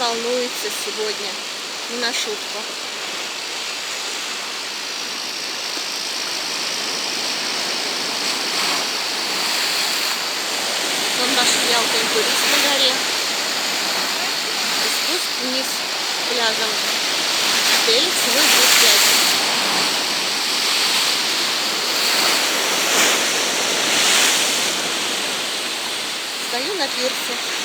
волнуется сегодня. Не на шутку. Вон наш мелкий турист на горе. И спуск вниз пляжем. Стелит свой букет. Стою на пирсе.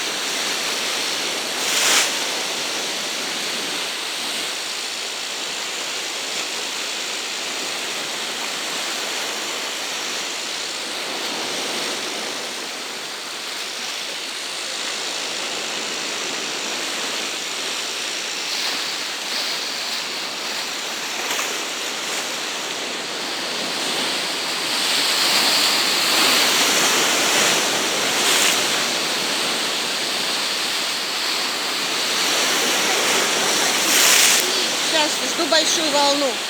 Сейчас жду большую волну.